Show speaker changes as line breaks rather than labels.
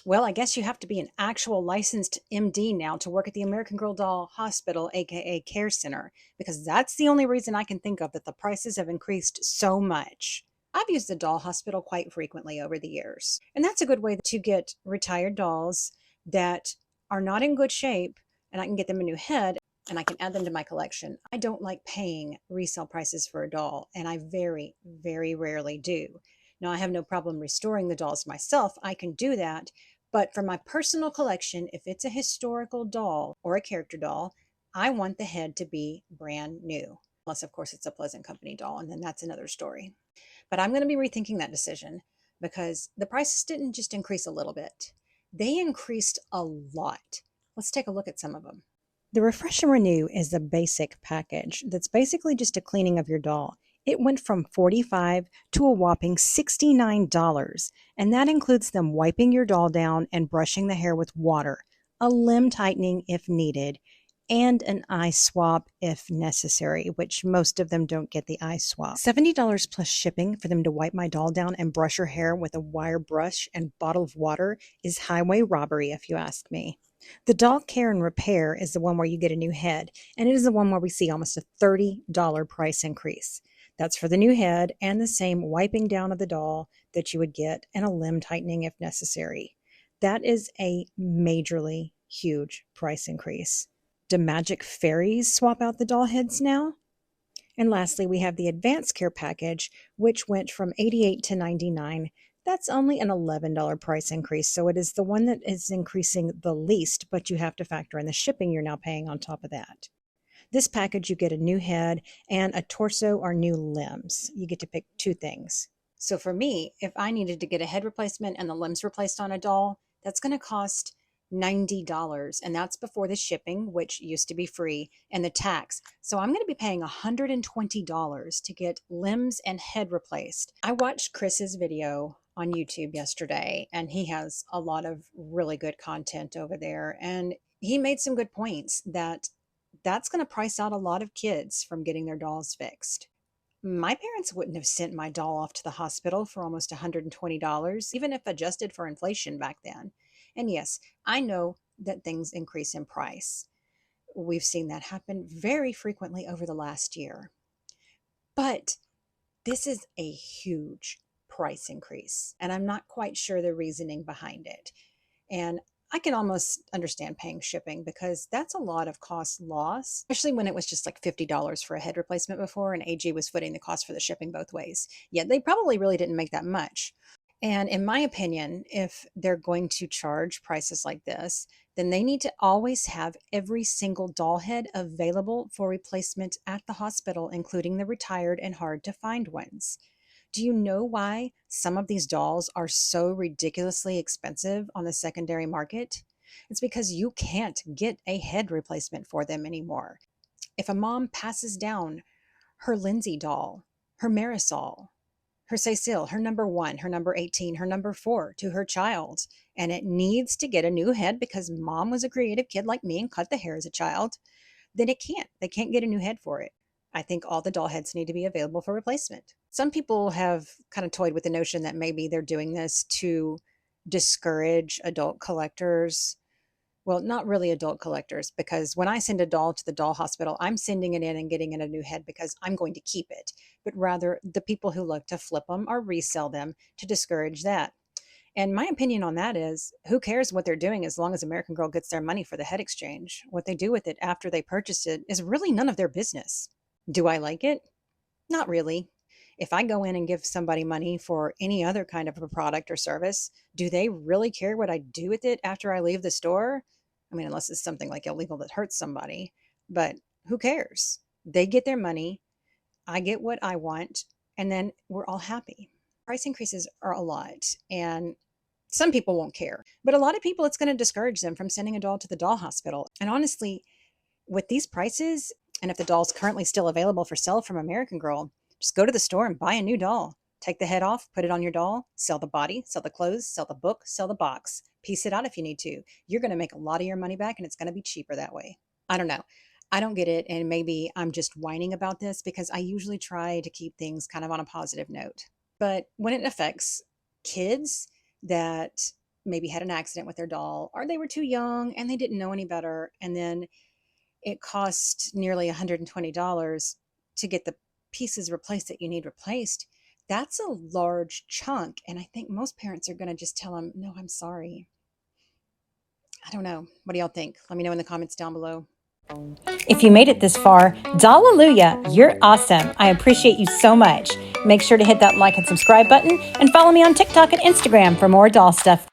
Well, I guess you have to be an actual licensed MD now to work at the American Girl Doll Hospital, aka Care Center, because that's the only reason I can think of that the prices have increased so much. I've used the doll hospital quite frequently over the years, and that's a good way to get retired dolls that are not in good shape, and I can get them a new head and I can add them to my collection. I don't like paying resale prices for a doll, and I very, very rarely do. Now, I have no problem restoring the dolls myself. I can do that, but for my personal collection, if it's a historical doll or a character doll, I want the head to be brand new. Unless, of course, it's a Pleasant Company doll, and then that's another story. But I'm going to be rethinking that decision because the prices didn't just increase a little bit, they increased a lot. Let's take a look at some of them. The Refresh and Renew is the basic package that's basically just a cleaning of your doll. It went from $45 to a whopping $69, and that includes them wiping your doll down and brushing the hair with water, a limb tightening if needed, and an eye swab if necessary, which most of them don't get the eye swab. $70 plus shipping for them to wipe my doll down and brush her hair with a wire brush and bottle of water is highway robbery, if you ask me. The doll care and repair is the one where you get a new head, and it is the one where we see almost a $30 price increase. That's for the new head and the same wiping down of the doll that you would get and a limb tightening if necessary. That is a majorly huge price increase. Do Magic Fairies swap out the doll heads now? And lastly, we have the Advanced Care Package, which went from $88 to $99. That's only an $11 price increase, so it is the one that is increasing the least, but you have to factor in the shipping you're now paying on top of that. This package, you get a new head and a torso or new limbs. You get to pick two things. So for me, if I needed to get a head replacement and the limbs replaced on a doll, that's going to cost $90. And that's before the shipping, which used to be free, and the tax. So I'm going to be paying $120 to get limbs and head replaced. I watched Chris's video on YouTube yesterday, and he has a lot of really good content over there. And he made some good points that that's going to price out a lot of kids from getting their dolls fixed. My parents wouldn't have sent my doll off to the hospital for almost $120, even if adjusted for inflation back then. And yes, I know that things increase in price. We've seen that happen very frequently over the last year. But this is a huge price increase, and I'm not quite sure the reasoning behind it. And I can almost understand paying shipping because that's a lot of cost loss, especially when it was just like $50 for a head replacement before, and AG was footing the cost for the shipping both ways. Yet they probably really didn't make that much. And in my opinion, if they're going to charge prices like this, then they need to always have every single doll head available for replacement at the hospital, including the retired and hard to find ones. Do you know why some of these dolls are so ridiculously expensive on the secondary market? It's because you can't get a head replacement for them anymore. If a mom passes down her Lindsay doll, her Marisol, her Cecile, her number one, her number 18, her number four to her child, and it needs to get a new head because mom was a creative kid like me and cut the hair as a child, then it can't. They can't get a new head for it. I think all the doll heads need to be available for replacement. Some people have kind of toyed with the notion that maybe they're doing this to discourage adult collectors. Well, not really adult collectors, because when I send a doll to the doll hospital, I'm sending it in and getting it a new head because I'm going to keep it, but rather the people who look to flip them or resell them to discourage that. And my opinion on that is who cares what they're doing as long as American Girl gets their money for the head exchange? What they do with it after they purchase it is really none of their business. Do I like it? Not really. If I go in and give somebody money for any other kind of a product or service, do they really care what I do with it after I leave the store? I mean, unless it's something like illegal that hurts somebody, but who cares? They get their money, I get what I want, and then we're all happy. Price increases are a lot, and some people won't care, but a lot of people, it's going to discourage them from sending a doll to the doll hospital. And honestly, with these prices, and if the doll's currently still available for sale from American Girl, just go to the store and buy a new doll. Take the head off, put it on your doll, sell the body, sell the clothes, sell the book, sell the box. Piece it out if you need to. You're going to make a lot of your money back, and it's going to be cheaper that way. I don't know. I don't get it, and maybe I'm just whining about this because I usually try to keep things kind of on a positive note. But when it affects kids that maybe had an accident with their doll, or they were too young and they didn't know any better. And then it cost nearly $120 to get the pieces replaced that you need replaced. That's a large chunk. And I think most parents are going to just tell them, no, I'm sorry. I don't know. What do y'all think? Let me know in the comments down below.
If you made it this far, Hallelujah, you're awesome. I appreciate you so much. Make sure to hit that like and subscribe button and follow me on TikTok and Instagram for more doll stuff.